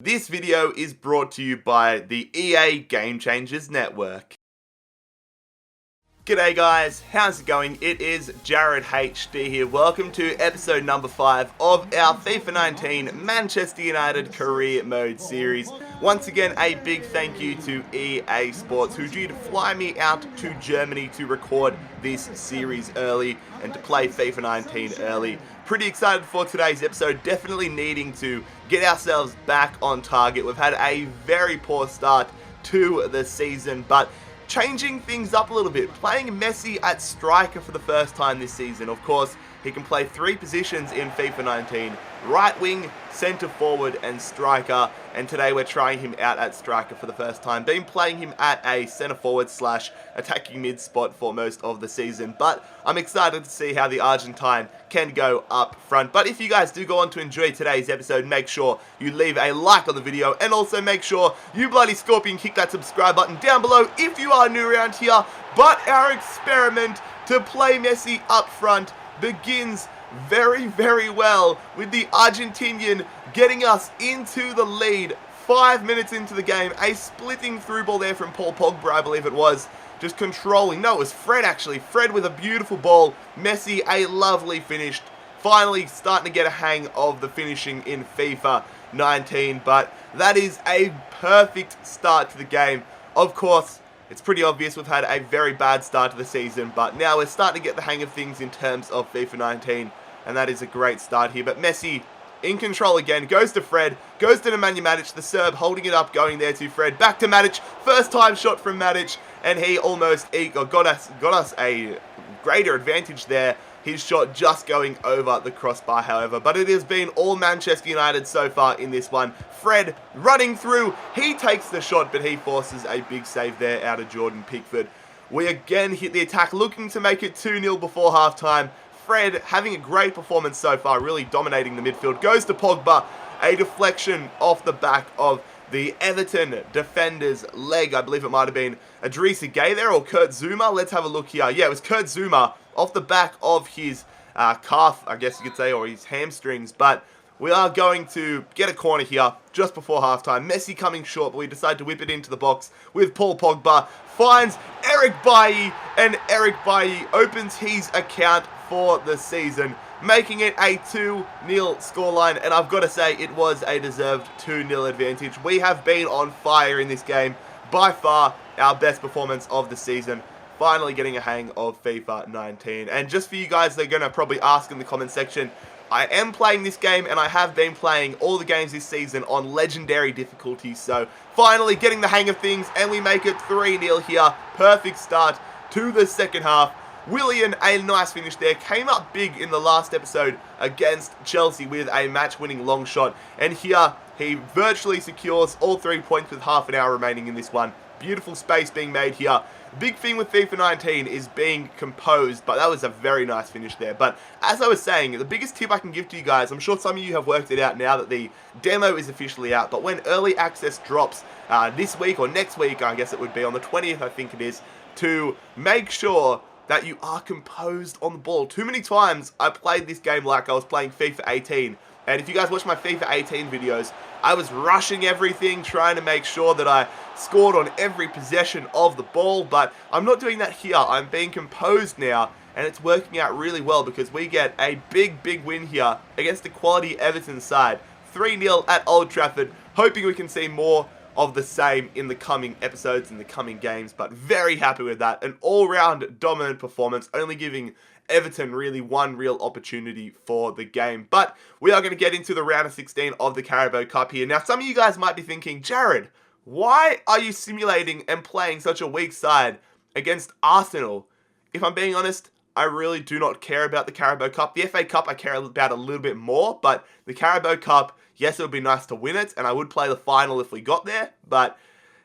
This video is brought to you by the EA Game Changers Network. G'day guys, how's it going? It is JarradHD here. Welcome to episode number 5 of our FIFA 19 Manchester United Career Mode series. Once again, a big thank you to EA Sports, who did fly me out to Germany to record this series early and to play FIFA 19 early. Pretty excited for today's episode, definitely needing to get ourselves back on target. We've had a very poor start to the season, but changing things up a little bit, playing MESSI at striker for the first time this season. Of course, he can play 3 positions in FIFA 19, right wing, centre forward and striker, and today we're trying him out at striker for the first time. Been playing him at a centre forward / attacking mid spot for most of the season, but I'm excited to see how the Argentine can go up front. But if you guys do go on to enjoy today's episode, make sure you leave a like on the video, and also make sure you bloody scorpion kick that subscribe button down below if you are new around here. But our experiment to play MESSI up front begins very well with the Argentinian getting us into the lead 5 minutes into the game. A splitting through ball there from Paul Pogba, I believe it was, just controlling. No, it was Fred actually. Fred with a beautiful ball. MESSI a lovely finish. Finally starting to get a hang of the finishing in FIFA 19, but that is a perfect start to the game. Of course, it's pretty obvious we've had a very bad start to the season, but now we're starting to get the hang of things in terms of FIFA 19, and that is a great start here. But MESSI in control again, goes to Fred, goes to Nemanja Matic, the Serb holding it up, going there to Fred, back to Matic, first time shot from Matic, and he almost got us a greater advantage there. His shot just going over the crossbar, however. But it has been all Manchester United so far in this one. Fred running through. He takes the shot, but he forces a big save there out of Jordan Pickford. We again hit the attack, looking to make it 2-0 before halftime. Fred having a great performance so far, really dominating the midfield. Goes to Pogba. A deflection off the back of the Everton defender's leg. I believe it might have been Idrissa Gueye there, or Kurt Zouma. Let's have a look here. Yeah, it was Kurt Zouma off the back of his calf, I guess you could say, or his hamstrings. But we are going to get a corner here just before halftime. MESSI coming short, but we decide to whip it into the box with Paul Pogba. Finds Eric Bailly, and Eric Bailly opens his account for the season, making it a 2-0 scoreline, and I've got to say it was a deserved 2-0 advantage. We have been on fire in this game, by far our best performance of the season. Finally getting a hang of FIFA 19. And just for you guys, they're going to probably ask in the comment section, I am playing this game, and I have been playing all the games this season on legendary difficulty, so finally getting the hang of things, and we make it 3-0 here. Perfect start to the second half. Willian, a nice finish there, came up big in the last episode against Chelsea with a match-winning long shot, and here he virtually secures all 3 points with half an hour remaining in this one. Beautiful space being made here. Big thing with FIFA 19 is being composed, but that was a very nice finish there. But as I was saying, the biggest tip I can give to you guys, I'm sure some of you have worked it out now that the demo is officially out, but when early access drops this week or next week, I guess it would be on the 20th, I think it is, to make sure that you are composed on the ball. Too many times I played this game like I was playing FIFA 18. And if you guys watch my FIFA 18 videos, I was rushing everything, trying to make sure that I scored on every possession of the ball. But I'm not doing that here. I'm being composed now, and it's working out really well because we get a big win here against the quality Everton side. 3-0 at Old Trafford. Hoping we can see more of the same in the coming episodes, in the coming games, but very happy with that. An all-round dominant performance, only giving Everton really one real opportunity for the game. But we are going to get into the round of 16 of the Carabao Cup here. Now, some of you guys might be thinking, Jared, why are you simulating and playing such a weak side against Arsenal? If I'm being honest, I really do not care about the Carabao Cup. The FA Cup I care about a little bit more, but the Carabao Cup, yes, it would be nice to win it, and I would play the final if we got there, but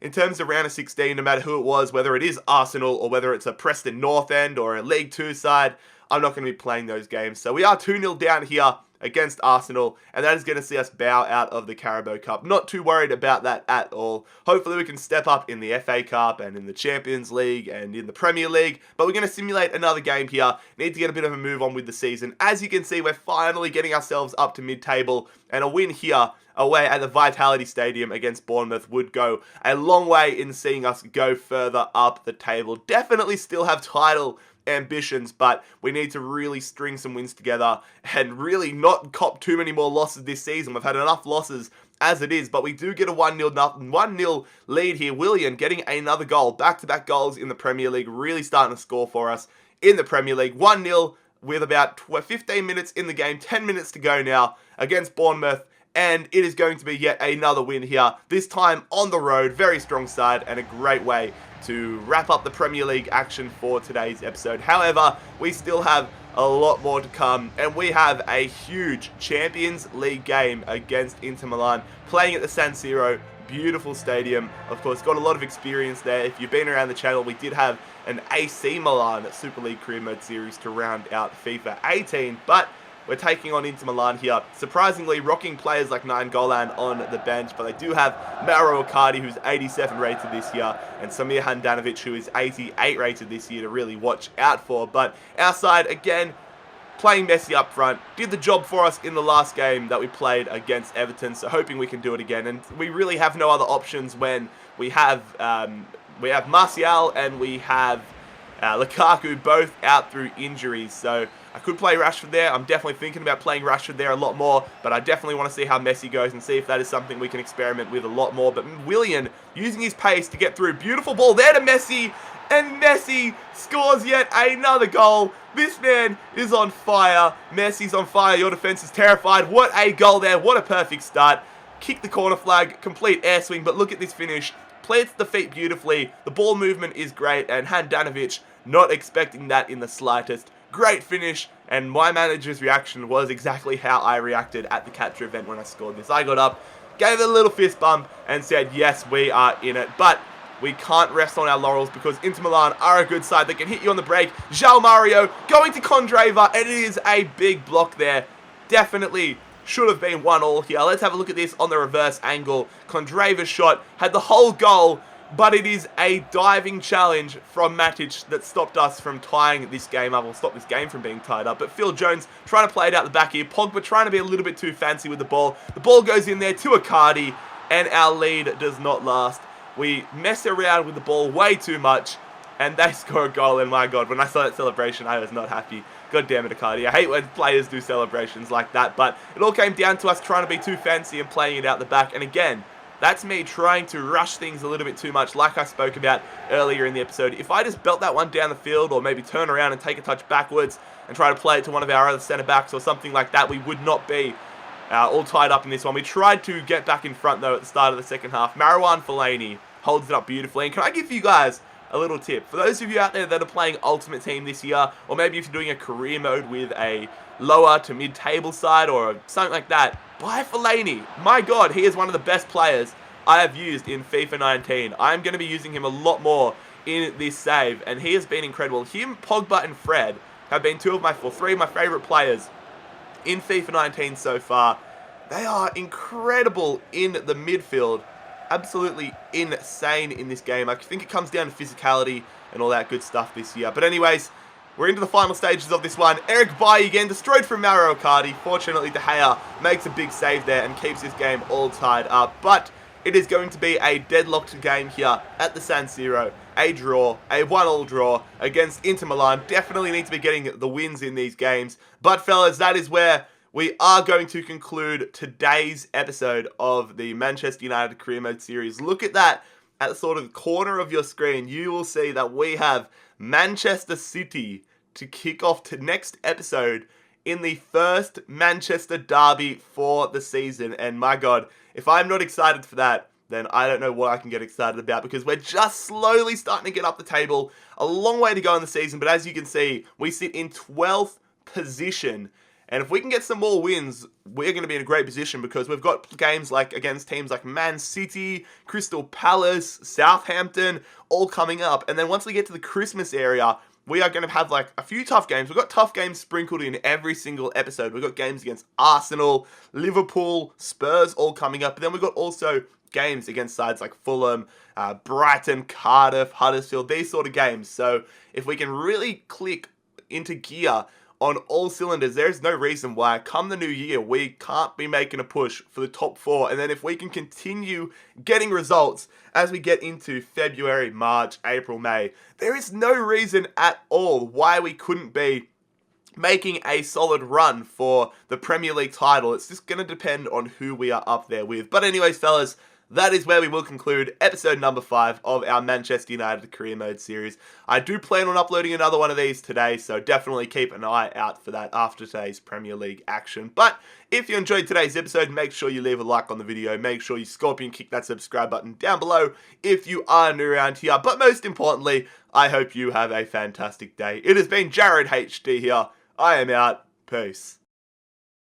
in terms of round of 16, no matter who it was, whether it is Arsenal or whether it's a Preston North End or a League 2 side, I'm not going to be playing those games. So we are 2-0 down here against Arsenal, and that is going to see us bow out of the Carabao Cup. Not too worried about that at all. Hopefully we can step up in the FA Cup and in the Champions League and in the Premier League, but we're going to simulate another game here. Need to get a bit of a move on with the season. As you can see, we're finally getting ourselves up to mid-table, and a win here away at the Vitality Stadium against Bournemouth would go a long way in seeing us go further up the table. Definitely still have title ambitions, but we need to really string some wins together and really not cop too many more losses this season. We've had enough losses as it is, but we do get a 1-0 lead here. Willian getting another goal, back-to-back goals in the Premier League, really starting to score for us in the Premier League. 1-0 with about 15 minutes in the game, 10 minutes to go now against Bournemouth. And it is going to be yet another win here, this time on the road. Very strong side and a great way to wrap up the Premier League action for today's episode. However, we still have a lot more to come, and we have a huge Champions League game against Inter Milan, playing at the San Siro. Beautiful stadium. Of course, got a lot of experience there. If you've been around the channel, we did have an AC Milan Super League Career Mode series to round out FIFA 18, but we're taking on Inter Milan here. Surprisingly, rocking players like Nainggolan on the bench, but they do have Mauro Icardi, who's 87 rated this year, and Samir Handanovic, who is 88 rated this year, to really watch out for. But our side, again, playing Messi up front, did the job for us in the last game that we played against Everton, so hoping we can do it again. And we really have no other options when we have Martial and we have Lukaku both out through injuries, so I could play Rashford there. I'm definitely thinking about playing Rashford there a lot more, but I definitely want to see how Messi goes and see if that is something we can experiment with a lot more. But Willian using his pace to get through. Beautiful ball there to Messi, and Messi scores yet another goal. This man is on fire. Messi's on fire. Your defense is terrified. What a goal there. What a perfect start. Kick the corner flag, complete air swing, but look at this finish. Plants the feet beautifully. The ball movement is great, and Handanovic not expecting that in the slightest. Great finish, and my manager's reaction was exactly how I reacted at the capture event when I scored this. I got up, gave it a little fist bump, and said, yes, we are in it. But we can't rest on our laurels because Inter Milan are a good side. They can hit you on the break. João Mario going to Condreva, and it is a big block there. Definitely should have been 1-1 here. Let's have a look at this on the reverse angle. Condreva's shot had the whole goal, but it is a diving challenge from Matic that stopped us from tying this game up, or stopped this game from being tied up. But Phil Jones trying to play it out the back here. Pogba trying to be a little bit too fancy with the ball. The ball goes in there to Icardi, and our lead does not last. We mess around with the ball way too much, and they score a goal. And my God, when I saw that celebration, I was not happy. God damn it, Icardi. I hate when players do celebrations like that, but it all came down to us trying to be too fancy and playing it out the back. And again, that's me trying to rush things a little bit too much, like I spoke about earlier in the episode. If I just belt that one down the field, or maybe turn around and take a touch backwards and try to play it to one of our other centre-backs or something like that, we would not be all tied up in this one. We tried to get back in front, though, at the start of the second half. Marouane Fellaini holds it up beautifully. And can I give you guys a little tip? For those of you out there that are playing Ultimate Team this year, or maybe if you're doing a career mode with a lower to mid-table side or something like that, buy Fellaini. My God, he is one of the best players I have used in FIFA 19. I'm going to be using him a lot more in this save, and he has been incredible. Him, Pogba, and Fred have been three of my favourite players in FIFA 19 so far. They are incredible in the midfield. Absolutely insane in this game. I think it comes down to physicality and all that good stuff this year. But anyways, we're into the final stages of this one. Eric Bailly again, destroyed from Mauro Icardi. Fortunately, De Gea makes a big save there and keeps this game all tied up. But it is going to be a deadlocked game here at the San Siro. A draw, a 1-1 draw against Inter Milan. Definitely need to be getting the wins in these games. But fellas, that is where we are going to conclude today's episode of the Manchester United Career Mode series. Look at that at the sort of corner of your screen. You will see that we have Manchester City to kick off to next episode in the first Manchester derby for the season. And my God, if I'm not excited for that, then I don't know what I can get excited about, because we're just slowly starting to get up the table. A long way to go in the season, but as you can see, we sit in 12th position. And if we can get some more wins, we're going to be in a great position, because we've got games like against teams like Man City, Crystal Palace, Southampton, all coming up. And then once we get to the Christmas area, we are going to have like a few tough games. We've got tough games sprinkled in every single episode. We've got games against Arsenal, Liverpool, Spurs all coming up. But then we've got also games against sides like Fulham, Brighton, Cardiff, Huddersfield, these sort of games. So if we can really click into gear on all cylinders, there's no reason why come the new year we can't be making a push for the top 4. And then if we can continue getting results as we get into February, March, April, May, there is no reason at all why we couldn't be making a solid run for the Premier League title. It's just going to depend on who we are up there with. But anyways, fellas, that is where we will conclude episode number 5 of our Manchester United Career Mode series. I do plan on uploading another one of these today, so definitely keep an eye out for that after today's Premier League action. But if you enjoyed today's episode, make sure you leave a like on the video. Make sure you scorpion kick that subscribe button down below if you are new around here. But most importantly, I hope you have a fantastic day. It has been JarradHD here. I am out. Peace.